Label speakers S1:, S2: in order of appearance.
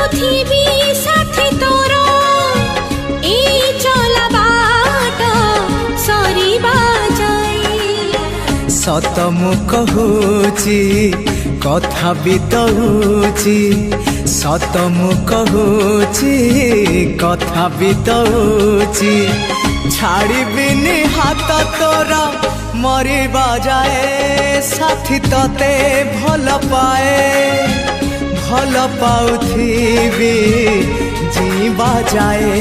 S1: पाउथिबी साथी तोर ए चला बाट सरीबा जाई।
S2: सत मु कहूची कथा बितौची, सत मु कहूची कथा बितौची। छाड़बिनी हाथ तोरा मरिबा जाए, साथी तते भल पाए भल पाउथिबी जीवा जाए।